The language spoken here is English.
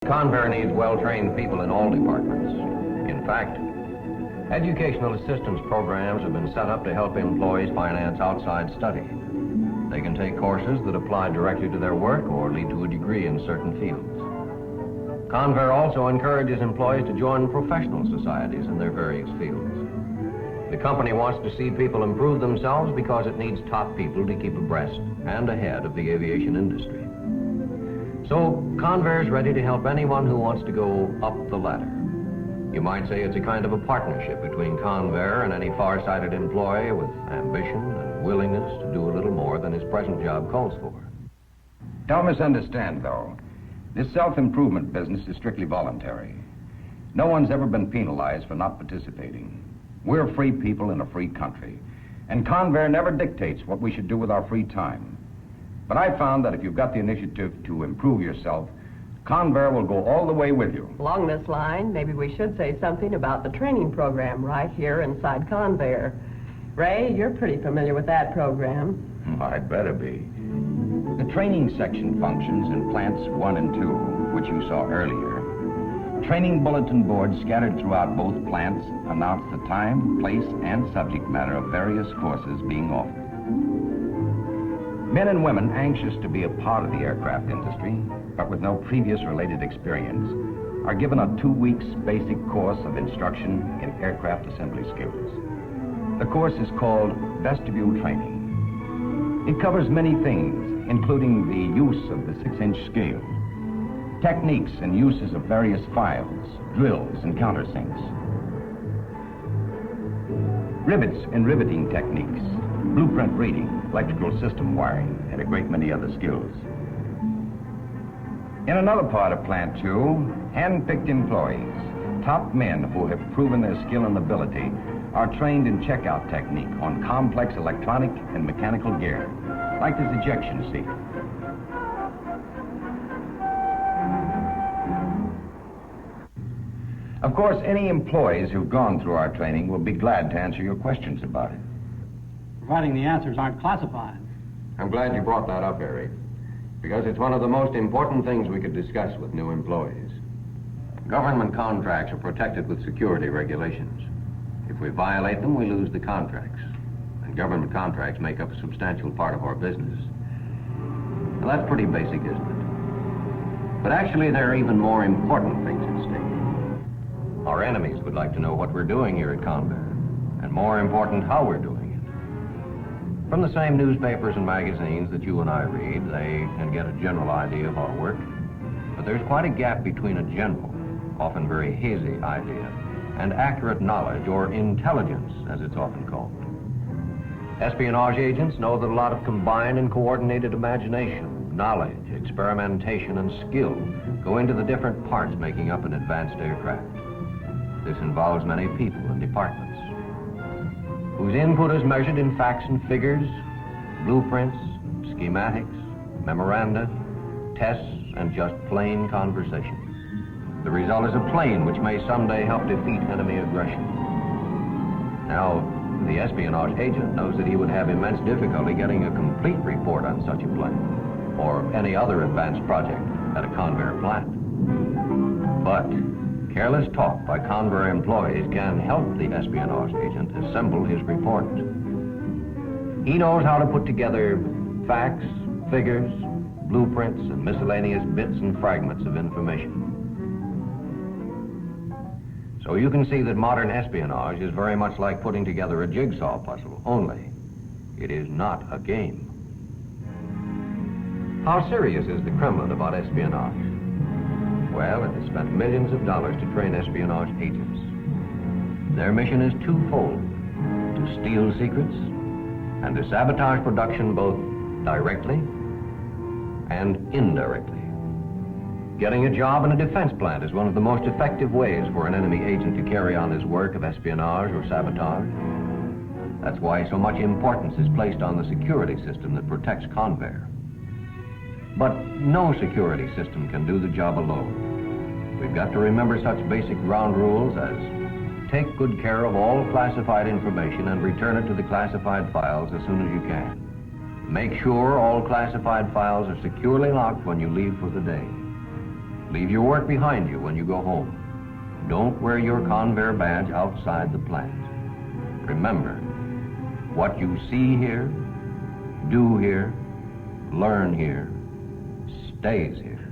Convair needs well-trained people in all departments. In fact, educational assistance programs have been set up to help employees finance outside study. They can take courses that apply directly to their work or lead to a degree in certain fields. Convair also encourages employees to join professional societies in their various fields. The company wants to see people improve themselves because it needs top people to keep abreast and ahead of the aviation industry. So Convair is ready to help anyone who wants to go up the ladder. You might say it's a kind of a partnership between Convair and any far-sighted employee with ambition and willingness to do a little more than his present job calls for. Don't misunderstand, though. This self-improvement business is strictly voluntary. No one's ever been penalized for not participating. We're free people in a free country, and Convair never dictates what we should do with our free time. But I found that if you've got the initiative to improve yourself, Convair will go all the way with you. Along this line, maybe we should say something about the training program right here inside Convair. Ray, you're pretty familiar with that program. I'd better be. The training section functions in plants 1 and 2, which you saw earlier. Training bulletin boards scattered throughout both plants announce the time, place, and subject matter of various courses being offered. Men and women anxious to be a part of the aircraft industry, but with no previous related experience, are given a 2 weeks basic course of instruction in aircraft assembly skills. The course is called Vestibule Training. It covers many things, including the use of the 6-inch scale, techniques and uses of various files, drills, and countersinks, rivets and riveting techniques, blueprint reading, electrical system wiring, and a great many other skills. In another part of Plant 2, hand-picked employees, top men who have proven their skill and ability, are trained in checkout technique on complex electronic and mechanical gear, like this ejection seat. Of course, any employees who've gone through our training will be glad to answer your questions about it. Providing the answers aren't classified. I'm glad you brought that up, Harry, because it's one of the most important things we could discuss with new employees. Government contracts are protected with security regulations. If we violate them, we lose the contracts. And government contracts make up a substantial part of our business. Now, that's pretty basic, isn't it? But actually, there are even more important things at stake. Our enemies would like to know what we're doing here at Convair, and more important, how we're doing it. From the same newspapers and magazines that you and I read, they can get a general idea of our work. But there's quite a gap between a general, often very hazy idea, and accurate knowledge, or intelligence, as it's often called. Espionage agents know that a lot of combined and coordinated imagination, knowledge, experimentation, and skill go into the different parts making up an advanced aircraft. This involves many people and departments, whose input is measured in facts and figures, blueprints, schematics, memoranda, tests, and just plain conversation. The result is a plane which may someday help defeat enemy aggression. Now, the espionage agent knows that he would have immense difficulty getting a complete report on such a plane, or any other advanced project at a Convair plant. But careless talk by Convair employees can help the espionage agent assemble his report. He knows how to put together facts, figures, blueprints, and miscellaneous bits and fragments of information. So you can see that modern espionage is very much like putting together a jigsaw puzzle, only it is not a game. How serious is the Kremlin about espionage? Well, it has spent millions of dollars to train espionage agents. Their mission is twofold: to steal secrets and to sabotage production both directly and indirectly. Getting a job in a defense plant is one of the most effective ways for an enemy agent to carry on his work of espionage or sabotage. That's why so much importance is placed on the security system that protects Convair. But no security system can do the job alone. We've got to remember such basic ground rules as take good care of all classified information and return it to the classified files as soon as you can. Make sure all classified files are securely locked when you leave for the day. Leave your work behind you when you go home. Don't wear your Convair badge outside the plant. Remember, what you see here, do here, learn here, stays here.